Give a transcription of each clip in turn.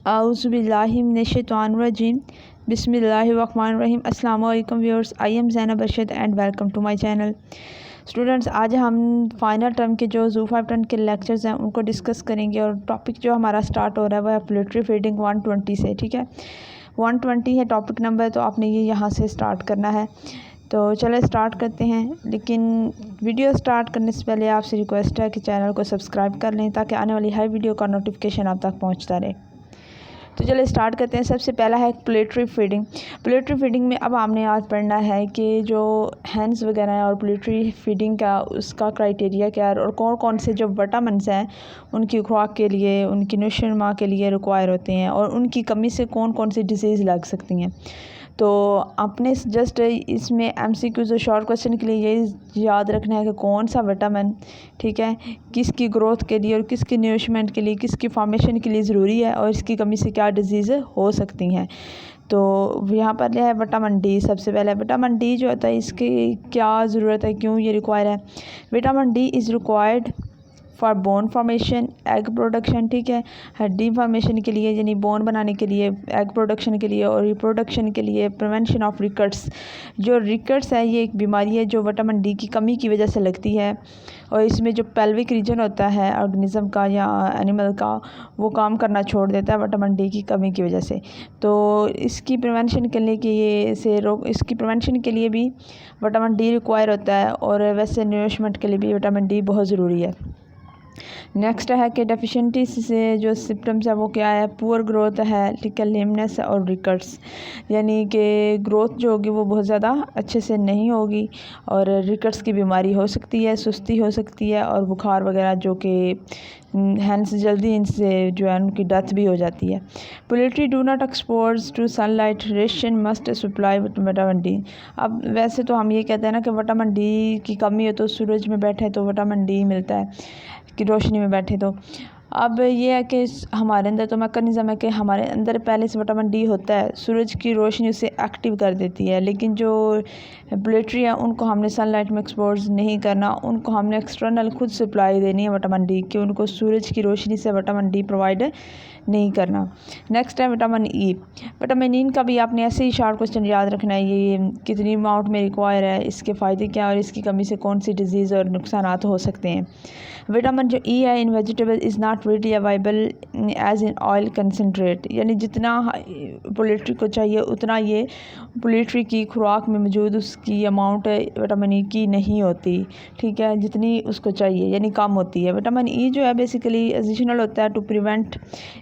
आउज़ुबिल्लाहि मिनश्शैतानिर्रजीम बिस्मिल्लाहिर्रहमानिर्रहीम। अस्सलाम वालेकुम viewers, I am Zainab Arshad and welcome to my channel. Students, आज हम फाइनल टर्म के जो ज़ू 5 टर्म के लेक्चर्स हैं उनको डिस्कस करेंगे और टॉपिक जो हमारा स्टार्ट हो रहा है वो है पोल्ट्री फीडिंग 120 से। ठीक है, 120 है टॉपिक नंबर, तो आपने ये यहाँ से स्टार्ट करना है। तो चलो स्टार्ट करते हैं, लेकिन वीडियो स्टार्ट करने से पहले आपसे रिक्वेस्ट है कि चैनल को सब्सक्राइब कर लें ताकि आने वाली हर वीडियो का नोटिफिकेशन आप तक पहुंचता रहे। तो चलो स्टार्ट करते हैं। सबसे पहला है पोल्ट्री फीडिंग। पोल्ट्री फीडिंग में अब हमने आज पढ़ना है कि जो हैंस वगैरह है और पोल्ट्री फीडिंग का उसका क्राइटेरिया क्या है और कौन कौन से जो विटामिन्स हैं उनकी खुराक के लिए, उनकी नुशनमा के लिए रिक्वायर होते हैं और उनकी कमी से कौन कौन सी डिजीज़ लग सकती हैं। तो आपने जस्ट इसमें MCQ और शॉर्ट क्वेश्चन के लिए यही याद रखना है कि कौन सा विटामिन, ठीक है, किसकी ग्रोथ के लिए और किसकी नरिशमेंट के लिए, किसकी फॉर्मेशन के लिए ज़रूरी है और इसकी कमी से क्या डिजीज़ हो सकती हैं। तो यहाँ पर यह है विटामिन डी। सबसे पहले विटामिन डी जो होता है इसकी क्या ज़रूरत है, क्यों ये रिक्वायर है। Vitamin D is required for bone formation, egg production, ठीक है, हड्डी फॉर्मेशन के लिए यानी बोन बनाने के लिए, एग प्रोडक्शन के लिए और रिप्रोडक्शन के लिए, प्रिवेंशन ऑफ रिकट्स। जो रिकट्स है ये एक बीमारी है जो विटामिन डी की कमी की वजह से लगती है और इसमें जो पेल्विक रीजन होता है ऑर्गेनिज्म का या एनिमल का वो काम करना छोड़ देता है विटामिन डी की कमी की वजह से। तो इसकी प्रिवेंशन के लिए कि ये इसकी प्रिवेंशन के लिए भी विटामिन डी रिक्वायर होता है और वैसे नरिशमेंट के लिए भी विटामिन डी बहुत ज़रूरी है। नेक्स्ट है कि डेफिशिएंसी से जो सिम्टम्स है वो क्या है। पुअर ग्रोथ है, ठीक है, लेमनेस और रिकट्स, यानी कि ग्रोथ जो होगी वो बहुत ज़्यादा अच्छे से नहीं होगी और रिकट्स की बीमारी हो सकती है, सुस्ती हो सकती है और बुखार वगैरह जो कि हैंस जल्दी इनसे जो है उनकी डेथ भी हो जाती है। Poultry do not expose to sunlight, ration must supply vitamin D. अब वैसे तो हम ये कहते हैं ना कि विटामिन डी की कमी हो तो सूरज में बैठे तो विटामिन डी मिलता है कि रोशनी में बैठे तो। अब ये है कि हमारे अंदर तो मैकेनिज़्म है कि हमारे अंदर पहले से विटामिन डी होता है, सूरज की रोशनी उसे एक्टिव कर देती है, लेकिन जो पोल्ट्री है उनको हमने सनलाइट में एक्सपोज नहीं करना, उनको हमने एक्सटर्नल खुद सप्लाई देनी है विटामिन डी की, उनको सूरज की रोशनी से विटामिन डी प्रोवाइड नहीं करना। नेक्स्ट है विटामिन ई। विटामिन ई का भी आपने ऐसे ही शॉर्ट क्वेश्चन याद रखना है, ये कितनी अमाउंट में रिक्वायर है, इसके फ़ायदे क्या और इसकी कमी से कौन सी डिजीज़ और नुकसानात हो सकते हैं। विटामिन जो ई है in vegetable is not ready available as in oil concentrate, यानी जितना पोल्ट्री को चाहिए उतना ये पोल्ट्री की खुराक में मौजूद उसकी अमाउंट विटामिन ई की नहीं होती, ठीक है, जितनी उसको चाहिए यानी कम होती है। विटामिन ई जो है बेसिकली एडिशनल होता है टू प्रिवेंट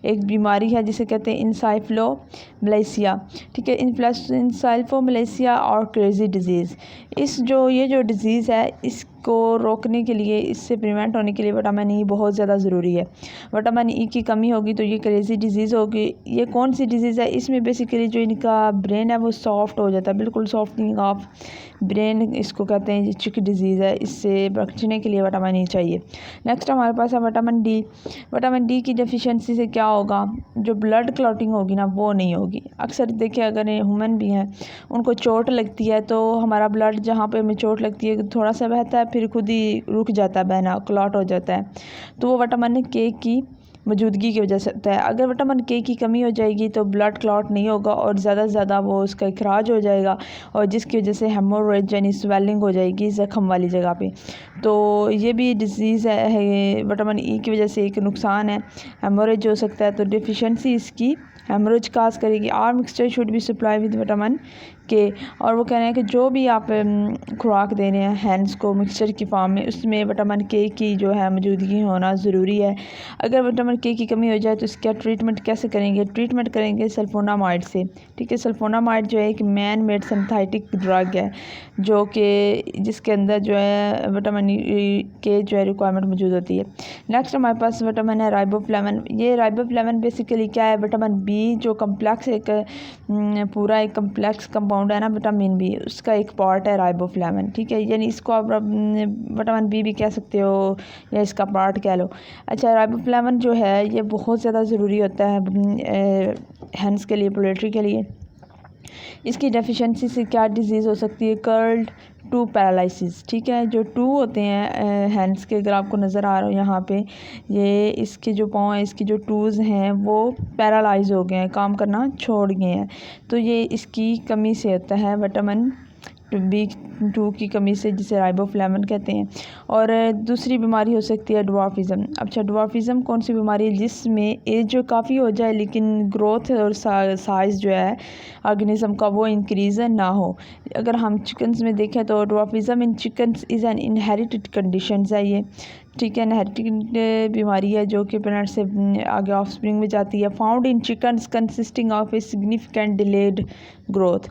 एक बीमारी है जिसे कहते हैं इंसाइफ्लोमलेसिया, ठीक है, इंसाइफ्लोमलेसिया और क्रेजी डिजीज़। ये जो डिज़ीज़ है इसको रोकने के लिए, इससे प्रिवेंट होने के लिए विटामिन ई बहुत ज़्यादा ज़रूरी है। विटामिन ई की कमी होगी तो ये क्रेजी डिजीज़ होगी। ये कौन सी डिजीज़ है, इसमें बेसिकली जो इनका ब्रेन है वो सॉफ्ट हो जाता है, बिल्कुल सॉफ्टनिंग ऑफ ब्रेन इसको कहते हैं, ये चिक डिजीज़ है, इससे बचने के लिए विटामिन ई चाहिए। नेक्स्ट हमारे पास है विटामिन डी। विटामिन डी की डेफिशिएंसी से क्या होगा, जो ब्लड क्लॉटिंग होगी ना वो नहीं होगी। अक्सर देखिए अगर ह्यूमन भी हैं उनको चोट लगती है तो हमारा ब्लड जहाँ पे हमें चोट लगती है थोड़ा सा बहता है फिर खुद ही रुक जाता है बहना, क्लॉट हो जाता है, तो वो विटामिन के की मौजूदगी की वजह से होता है। अगर विटामिन के की कमी हो जाएगी तो ब्लड क्लॉट नहीं होगा और ज़्यादा से ज़्यादा वो उसका इखराज हो जाएगा और जिसकी वजह से हेमोरेज यानी स्वेलिंग हो जाएगी ज़ख्म वाली जगह पे। तो ये भी डिजीज़ है विटामिन ई की वजह से एक नुकसान है, हेमोरेज हो सकता है। तो डिफिशेंसी इसकी हेमोरेज काज करेगी। Our mixture should be supply with vitamin K, और वो कह रहे हैं कि जो भी आप खुराक दे रहे हैं हैंड्स को मिक्सचर की फॉर्म में उसमें विटामिन के की जो है मौजूदगी होना ज़रूरी है। अगर विटामिन के की कमी हो जाए तो इसका ट्रीटमेंट कैसे करेंगे, ट्रीटमेंट करेंगे सल्फोनामाइड से, ठीक है। सल्फोनामाइड जो है एक मैन मेड सिंथेटिक ड्रग है जो कि जिसके अंदर जो है विटामिन के जो है रिक्वायरमेंट मौजूद होती है। नेक्स्ट हमारे पास विटामिन है राइबोफ्लेविन। ये राइबोफ्लेविन बेसिकली क्या है, विटामिन बी जो कम्प्लेक्स एक पूरा एक कम्प्लेक्स कंपाउंड है ना विटामिन बी, उसका एक पार्ट है राइबोफ्लेविन, ठीक है, यानी इसको आप विटामिन बी भी कह सकते हो या इसका पार्ट कह लो। अच्छा, राइबोफ्लेविन जो है ये बहुत ज़्यादा ज़रूरी होता है हैंस के लिए, पोल्ट्री के लिए। इसकी डेफिशिएंसी से क्या डिजीज़ हो सकती है, कर्ल्ड टू पैरालिसिस। ठीक है, जो टू होते हैं हैंड्स के, अगर आपको नज़र आ रहा हो यहाँ पे, ये इसके जो पाँव हैं, इसकी जो टूज़ हैं वो पैरालाइज हो गए हैं, काम करना छोड़ गए हैं। तो ये इसकी कमी से होता है, विटामिन B2 की कमी से, जिसे राइबोफ्लेविन कहते हैं। और दूसरी बीमारी हो सकती है ड्वार्फिज़म। अच्छा, ड्वार्फिज़म कौन सी बीमारी है? जिसमें एज जो काफ़ी हो जाए लेकिन ग्रोथ और साइज़ जो है ऑर्गेनिज्म का वो इंक्रीज़ ना हो। अगर हम चिकन्स में देखें तो dwarfism in chickens is an inherited conditions है ये। ठीक है, इनहेरिटेड बीमारी है जो कि पेरेंट्स से आगे ऑफस्प्रिंग में जाती है। Found in chickens consisting of a significant delayed growth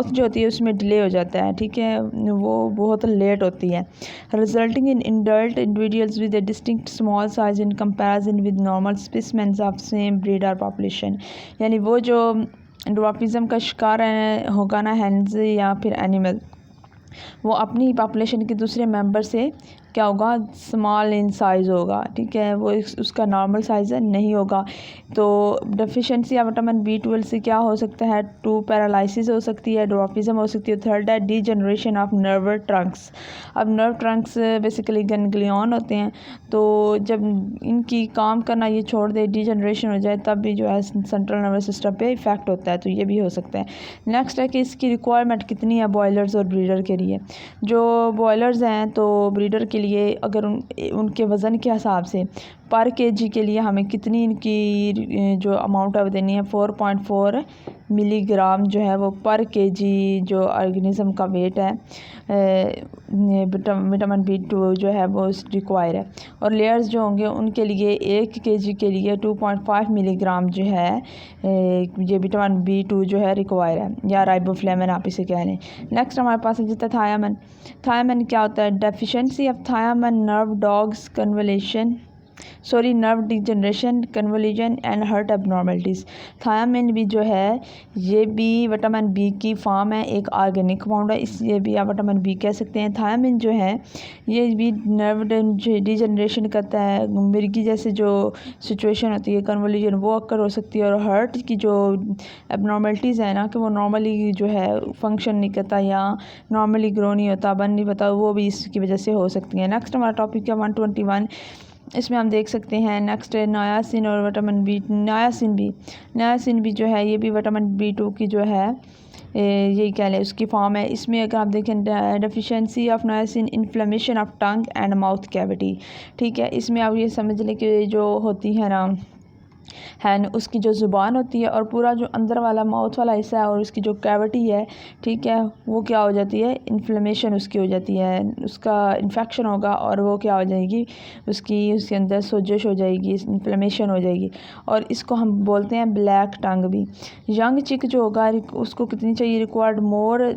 जो होती है उसमें डिले हो जाता है। ठीक है, वो बहुत लेट होती है। Resulting in adult individuals with A distinct small size in comparison with normal specimens of same breed और पॉपुलेशन। यानी वो जो ड्वार्फिज़म का शिकार होगा ना हैंड्स या फिर एनिमल, वो अपनी पॉपुलेशन के दूसरे मेंबर से क्या होगा, स्मॉल इन साइज़ होगा। ठीक है, वो उसका नॉर्मल साइज़ नहीं होगा। तो डेफिशिएंसी ऑफ विटामिन B12 से क्या हो सकता है? टू पैरालिसिस हो सकती है, ड्वार्फिज़म हो सकती है। थर्ड है डीजनरेशन ऑफ नर्व ट्रंक्स। अब नर्व ट्रंक्स बेसिकली गैंग्लियन होते हैं, तो जब इनकी काम करना ये छोड़ दे, डीजनरेशन हो जाए, तब भी जो है सेंट्रल नर्वस सिस्टम पे इफेक्ट होता है। तो ये भी हो सकता है। नेक्स्ट है कि इसकी रिक्वायरमेंट कितनी है बॉयलर्स और ब्रीडर के लिए। जो बॉयलर्स हैं तो ब्रीडर के लिए अगर उनके वज़न के हिसाब से पर केजी के लिए हमें कितनी इनकी जो अमाउंट है वो देनी है, 4.4 मिलीग्राम जो है वो पर केजी जो ऑर्गेनिज्म का वेट है विटामिन B2 जो है वो रिक्वायर है। और लेयर्स जो होंगे उनके लिए 1 केजी के लिए 2.5 मिलीग्राम जो है ये विटामिन B2 जो है रिक्वायर है, या राइबोफ्लेविन आप इसे कह लें। नेक्स्ट हमारे पास है जितना थायामिन। थायामिन क्या होता है? Deficiency of thiamine nerve dogs nerve degeneration, convolution and heart abnormalities. Thiamine भी जो है ये भी विटामिन B की फॉर्म है, एक ऑर्गेनिक कंपाउंड है, इसलिए भी आप विटामिन B कह सकते हैं। थायामिन जो है ये भी नर्व डिजनरेशन करता है, मिर्गी जैसे जो सिचुएशन होती है, कन्वोल्यूशन वो अक्कर हो सकती है। और हार्ट की जो एबनॉर्मलिटीज़ है ना, कि वो नॉर्मली जो है फंक्शन नहीं करता या नॉर्मली ग्रो नहीं होता, बन नहीं पाता, वो भी इसकी वजह से हो सकती है। नेक्स्ट हमारा टॉपिक है 121। इसमें हम देख सकते हैं नेक्स्ट है नायासिन और विटामिन B। नायासिन भी जो है ये भी विटामिन B2 की जो है यही कह लें उसकी फॉर्म है। इसमें अगर आप देखें deficiency of नायासिन, inflammation of tongue and mouth cavity. ठीक है, इसमें आप ये समझ लें कि जो होती है ना उसकी जो ज़ुबान होती है और पूरा जो अंदर वाला माउथ वाला हिस्सा है और उसकी जो कैविटी है, ठीक है, वो क्या हो जाती है, इन्फ्लेमेशन उसकी हो जाती है, उसका इन्फेक्शन होगा और वो क्या हो जाएगी, उसके अंदर सोजिश हो जाएगी, इन्फ्लेमेशन हो जाएगी। और इसको हम बोलते हैं ब्लैक टंग भी। यंग चिक जो होगा उसको कितनी चाहिए? रिक्वायर्ड मोर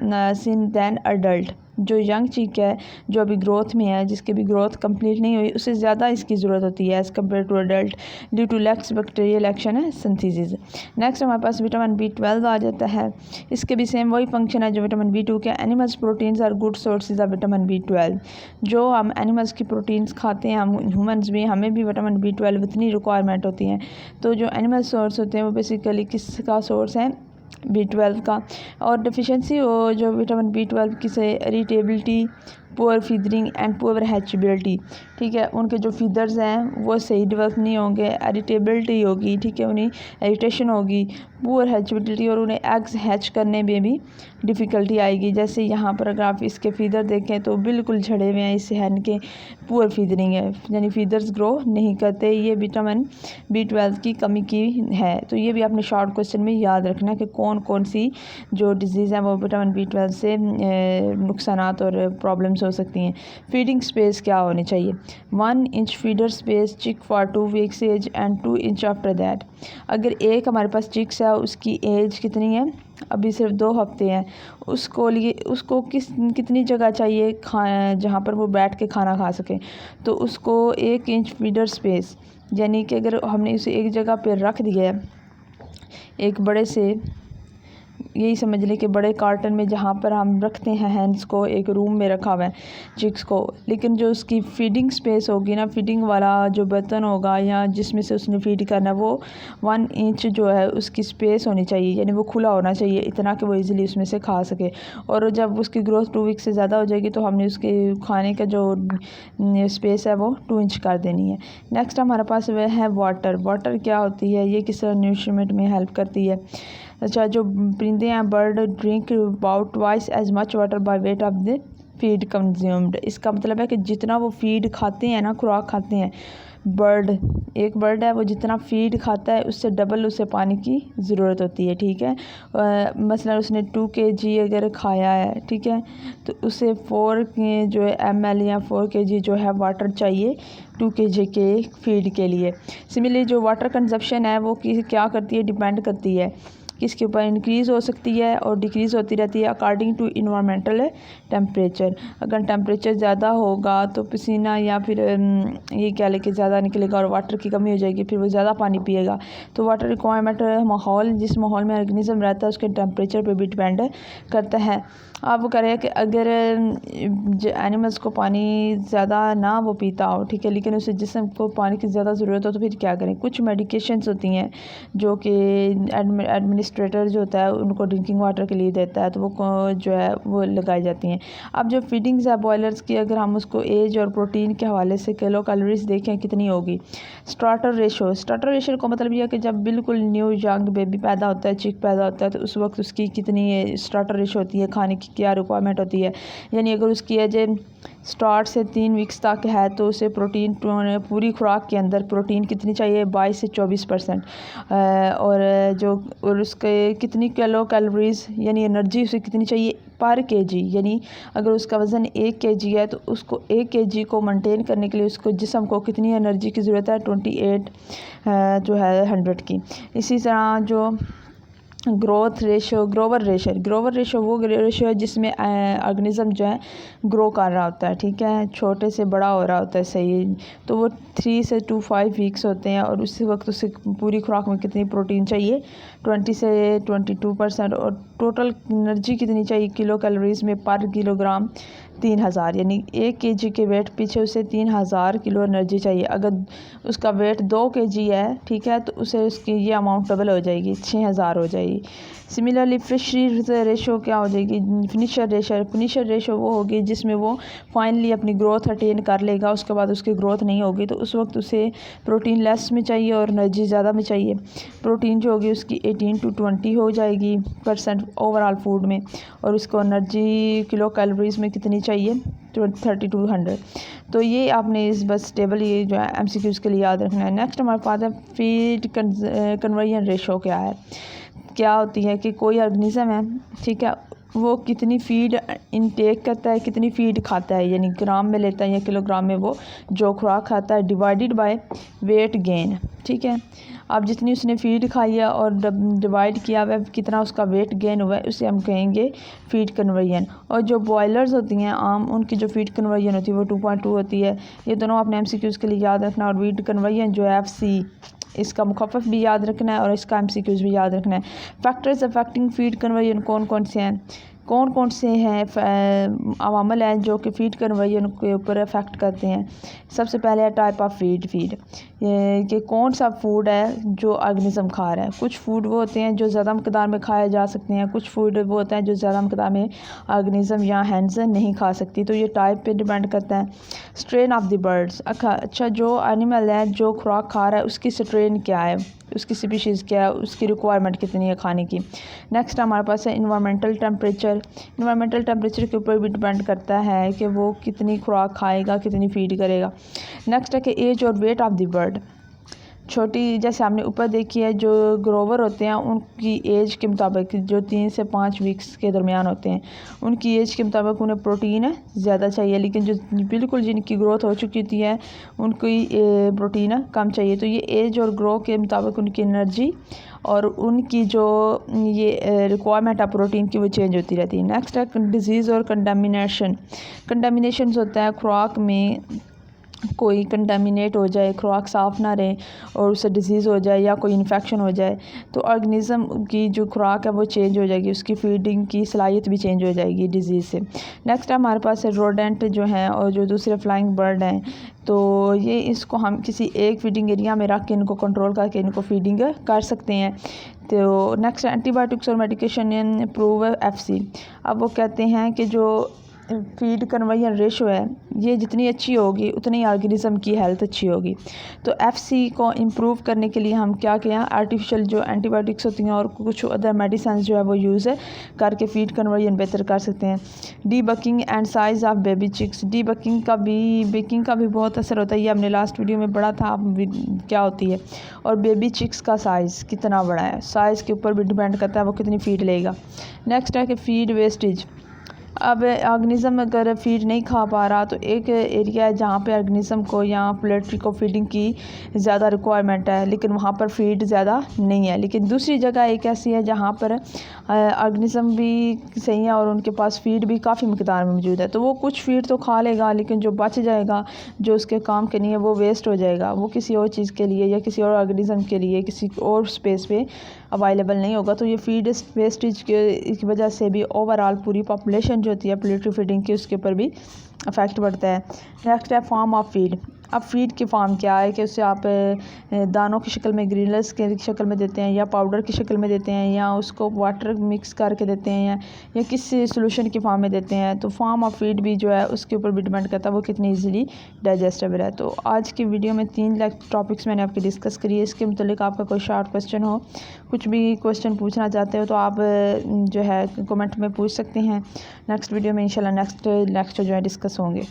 नायासिन दैन अडल्ट। जो यंग चिक है, जो अभी ग्रोथ में है, जिसकी भी ग्रोथ कंप्लीट नहीं हुई, उससे ज़्यादा इसकी ज़रूरत होती है as compare to adult due to lacks bacterial action है सिंथेसिस। नेक्स्ट हमारे पास विटामिन B12 आ जाता है। इसके भी सेम वही फंक्शन है जो विटामिन B2 के। Animals proteins are good sources of vitamin B12। जो हम एनिमल्स की प्रोटीन्स खाते हैं, हम ह्यूमन्स भी, हमें भी विटामिन B12 इतनी रिक्वायरमेंट होती है। तो जो एनिमल सोर्स होते हैं वो बेसिकली किसका सोर्स है? B12 का। और डेफिशिएंसी हो जो विटामिन B12 की से इरिटेबिलिटी, पुअर फीदरिंग एंड पुअर हैचबिलिटी। ठीक है, उनके जो फीदर्स हैं वो सही डेवलप नहीं होंगे, इरिटेबिलिटी होगी, ठीक है, उन्हें इरिटेशन होगी, पुअर हैचबिलिटी, और उन्हें एग्स हैच करने में भी डिफ़िकल्टी आएगी। जैसे यहाँ पर अगर आप इसके फीदर देखें तो बिल्कुल झड़े हुए हैं, इस हैन के पुअर फीदरिंग है, यानी फीदर्स ग्रो नहीं करते। ये विटामिन B12 की कमी की है। तो ये भी आपने शॉर्ट क्वेश्चन में याद रखना कि कौन कौन सी जो डिजीज़ है वो विटामिन B12 से नुकसानात और प्रॉब्लम्स हो सकती हैं। फीडिंग स्पेस क्या होनी चाहिए? 1 inch feeder space chick for 2 weeks age and 2 inch after that. अगर एक हमारे पास चिक्स है, उसकी एज कितनी है? अभी सिर्फ 2 हफ्ते हैं, उसको कितनी जगह चाहिए जहाँ पर वो बैठ के खाना खा सके? तो उसको 1 इंच फीडर स्पेस, यानी कि अगर हमने उसे एक जगह पर रख दिया है, एक बड़े से यही समझ लें कि बड़े कार्टन में जहाँ पर हम रखते हैं हैंड्स को, एक रूम में रखा हुआ है चिक्स को, लेकिन जो उसकी फीडिंग स्पेस होगी ना, फीडिंग वाला जो बर्तन होगा या जिसमें से उसने फीड करना, वो 1 इंच जो है उसकी स्पेस होनी चाहिए, यानी वो खुला होना चाहिए इतना कि वो ईज़िली उसमें से खा सके। और जब उसकी ग्रोथ 2 वीक से ज़्यादा हो जाएगी तो हमने उसके खाने का जो स्पेस है वो 2 इंच कर देनी है। नेक्स्ट हमारे पास वह है वाटर। वाटर क्या होती है, ये किस तरह न्यूट्रिमेंट में हेल्प करती है। अच्छा, जो परिंदे हैं, bird drink about twice as much water by weight of the feed consumed. इसका मतलब है कि जितना वो फीड खाते हैं ना, खुराक खाते हैं, एक बर्ड है वो जितना फीड खाता है उससे डबल उसे पानी की ज़रूरत होती है। ठीक है, मसलन उसने 2 kg अगर खाया है, ठीक है, तो उसे 4 जो है ml या 4 kg जो है वाटर चाहिए 2 kg के फीड के लिए। सिमिलरली जो वाटर कंजप्शन है वो क्या करती है, डिपेंड करती है किसके ऊपर, इंक्रीज़ हो सकती है और डिक्रीज़ होती रहती है अकॉर्डिंग टू इन्वायरमेंटल टेम्परेचर। अगर टेम्परेचर ज़्यादा होगा तो पसीना या फिर ये क्या लेके ज़्यादा निकलेगा और वाटर की कमी हो जाएगी, फिर वो ज़्यादा पानी पिएगा। तो वाटर रिक्वायरमेंट माहौल, जिस माहौल में ऑर्गेनिज्म रहता है उसके टेम्परेचर पे भी डिपेंड करता है। अब वो कह रहे हैं कि अगर एनिमल्स को पानी ज़्यादा ना वो पीता हो, ठीक है, लेकिन उसे जिस्म को पानी की ज़्यादा ज़रूरत हो, तो फिर क्या करें। कुछ मेडिकेशंस होती हैं जो कि एडमिनिस्ट्रेटर जो होता है उनको ड्रिंकिंग वाटर के लिए देता है, तो वो जो है वो लगाई जाती हैं। अब जो फीडिंग्स है बॉयलर्स की, अगर हम उसको एज और प्रोटीन के हवाले से किलो कैलोरीज देखें कितनी होगी। स्टार्टर रेशो का मतलब यह है कि जब बिल्कुल न्यू यंग बेबी पैदा होता है, चिक पैदा होता है, तो उस वक्त उसकी कितनी स्टार्टर रेशो होती है, खाने की क्या रिक्वायरमेंट होती है। यानी अगर उसकी एज स्टार्ट से 3 वीक्स तक है तो उसे प्रोटीन, पूरी खुराक के अंदर प्रोटीन कितनी चाहिए, 22 से 24%। और उसके कितनी किलो कैलोरीज यानी एनर्जी उसे कितनी चाहिए पर केजी, यानी अगर उसका वज़न 1 kg है तो उसको 1 kg को मेंटेन करने के लिए उसको जिस्म को कितनी एनर्जी की ज़रूरत है, 28 जो है 100 की। इसी तरह जो ग्रोवर रेशो वो रेशो है जिसमें ऑर्गेनिज्म जो है ग्रो कर रहा होता है, ठीक है, छोटे से बड़ा हो रहा होता है, सही। तो वो 3 से 5 वीक्स होते हैं और उसी वक्त उसे पूरी खुराक में कितनी प्रोटीन चाहिए, 20 से 22%। और टोटल एनर्जी कितनी चाहिए किलो कैलोरीज में पर किलोग्राम, 3000, यानी 1 kg के वेट पीछे उसे 3000 किलो एनर्जी चाहिए। अगर उसका वेट 2 kg है, ठीक है, तो उसे उसकी ये अमाउंट डबल हो जाएगी, 6000 हो जाएगी। सिमिलरली फिशर रेशो क्या हो जाएगी, फिनिशर रेशो वो होगी जिसमें वो फाइनली अपनी ग्रोथ अटेन कर लेगा, उसके बाद उसकी ग्रोथ नहीं होगी, तो उस वक्त उसे प्रोटीन लेस में चाहिए और एनर्जी ज़्यादा में चाहिए। प्रोटीन जो होगी उसकी 18 से 20 हो जाएगी % ओवरऑल फूड में, और उसको एनर्जी किलो कैलोरीज में कितनी चाहिए, 3200। तो ये आपने इस बस टेबल ये जो है MCQs के लिए याद रखना है। नेक्स्ट हमारे पास है फीड कन्वर्जन रेशो क्या होती है कि कोई ऑर्गेनिज्म है, ठीक है, वो कितनी फीड इनटेक करता है, कितनी फीड खाता है, यानी ग्राम में लेता है या किलोग्राम में वो जो खुराक खाता है, डिवाइडेड बाय वेट गेन, ठीक है। अब जितनी उसने फीड खाई है और डिवाइड किया हुआ है कितना उसका वेट गेन हुआ है, उसे हम कहेंगे फीड कन्वर्जन। और जो बॉयलर्स होती हैं आम, उनकी जो फीड कन्वर्जन होती है वो 2.2 होती है। ये दोनों आपने MCQs के लिए याद रखना। और फीड कन्वर्जन जो है FC, इसका मुखफ़फ़ भी याद रखना है और इसका MCQs भी याद रखना है। फैक्टर्स अफेक्टिंग फीड कन्वर्जन कौन कौन से हैं अवामल हैं जो कि फीड कन्वर्जन के ऊपर अफेक्ट करते हैं। सबसे पहले है टाइप ऑफ फीड कि कौन सा फूड है जो ऑर्गेनिज्म खा रहा है। कुछ फूड वो होते हैं जो ज़्यादा मकदार में खाए जा सकते हैं, कुछ फूड वो होते हैं जो ज़्यादा मकदार में ऑर्गेनिज्म या हैंड्स नहीं खा सकती, तो ये टाइप पे डिपेंड करता है। स्ट्रेन ऑफ द बर्ड्स, अच्छा जो एनिमल है जो खुराक खा रहा है उसकी स्ट्रेन क्या है, उसकी स्पीशीज़ क्या है, उसकी रिक्वायरमेंट कितनी है खाने की। नेक्स्ट हमारे पास है इन्वायरमेंटल टेम्परेचर के ऊपर भी डिपेंड करता है कि वो कितनी खुराक खाएगा, कितनी फीड करेगा। नेक्स्ट है कि एज और वेट ऑफ द बर्ड। छोटी जैसे हमने ऊपर देखी है, जो ग्रोवर होते हैं उनकी एज के मुताबिक जो 3 से 5 वीक्स के दरमियान होते हैं, उनकी एज के मुताबिक उन्हें प्रोटीन ज़्यादा चाहिए, लेकिन जो बिल्कुल जिनकी ग्रोथ हो चुकी होती है उनकी प्रोटीन कम चाहिए। तो ये एज और ग्रो के मुताबिक उनकी एनर्जी और उनकी जो ये रिक्वायरमेंट है प्रोटीन की वो चेंज होती रहती है। नेक्स्ट है डिजीज़ और कंटामिनेशन होता है खुराक में कोई कंटामिनेट हो जाए, खुराक साफ़ ना रहे और उससे डिजीज़ हो जाए या कोई इन्फेक्शन हो जाए, तो ऑर्गेनिज़म की जो खुराक है वो चेंज हो जाएगी, उसकी फीडिंग की सलाहियत भी चेंज हो जाएगी डिजीज़ से। नेक्स्ट हमारे पास है रोडेंट जो हैं और जो दूसरे फ्लाइंग बर्ड हैं, तो ये इसको हम किसी एक फीडिंग एरिया में रख के इनको कंट्रोल करके इनको फीडिंग कर सकते हैं। तो नेक्स्ट एंटीबायोटिक्स और मेडिकेशन इम्प्रूव FC। अब वो कहते हैं कि जो फीड कन्वर्जन रेशो है ये जितनी अच्छी होगी उतनी ऑर्गेनिज़म की हेल्थ अच्छी होगी। तो FC को इम्प्रूव करने के लिए हम क्या किया, आर्टिफिशियल जो एंटीबायोटिक्स होती हैं और कुछ अदर मेडिसिन जो है वो यूज़ करके फीड कन्वर्जन बेहतर कर सकते हैं। Debeaking and size of baby chicks. Debeaking का भी बहुत असर होता है, ये हमने लास्ट वीडियो में पढ़ा था क्या होती है। और बेबी चिक्स का साइज़ कितना बड़ा है, साइज़ के ऊपर भी डिपेंड करता है वो कितनी फीड लेगा। नेक्स्ट है कि फीड वेस्टेज। अब ऑर्गेनिज़म अगर फीड नहीं खा पा रहा तो एक एरिया है जहाँ पे ऑर्गेनिज़म को या पोल्ट्री को फीडिंग की ज़्यादा रिक्वायरमेंट है लेकिन वहाँ पर फीड ज़्यादा नहीं है। लेकिन दूसरी जगह एक ऐसी है जहाँ पर ऑर्गेनिज़म भी सही है और उनके पास फीड भी काफ़ी मकदार में मौजूद है, तो वो कुछ फीड तो खा लेगा लेकिन जो बच जाएगा जो उसके काम के नहीं है वो वेस्ट हो जाएगा, वो किसी और चीज़ के लिए या किसी और ऑर्गेनिज़म के लिए किसी और स्पेस पे अवेलेबल नहीं होगा। तो ये फीड वेस्टेज की वजह से भी ओवरऑल पूरी पॉपुलेशन जो होती है पोल्ट्री फीडिंग की उसके ऊपर भी अफेक्ट पड़ता है। नेक्स्ट है फॉर्म ऑफ फीड। अब फीड की फॉर्म क्या है कि उसे आप दानों की शक्ल में, ग्रेन्युलर्स की शक्ल में देते हैं या पाउडर की शक्ल में देते हैं या उसको वाटर मिक्स करके देते हैं या किसी सोल्यूशन की फॉर्म में देते हैं। तो फॉर्म ऑफ फीड भी जो है उसके ऊपर भी डिपेंड करता है वो कितनी इजीली डाइजेस्टेबल है। तो आज की वीडियो में 3 टॉपिक्स मैंने आपके डिस्कस करी है। इसके मुतालिक आपका कोई शॉर्ट क्वेश्चन हो, कुछ भी क्वेश्चन पूछना चाहते हो तो आप जो है कमेंट में पूछ सकते हैं। नेक्स्ट वीडियो में इंशाल्लाह नेक्स्ट लेक्चर जो है डिस्कस होंगे।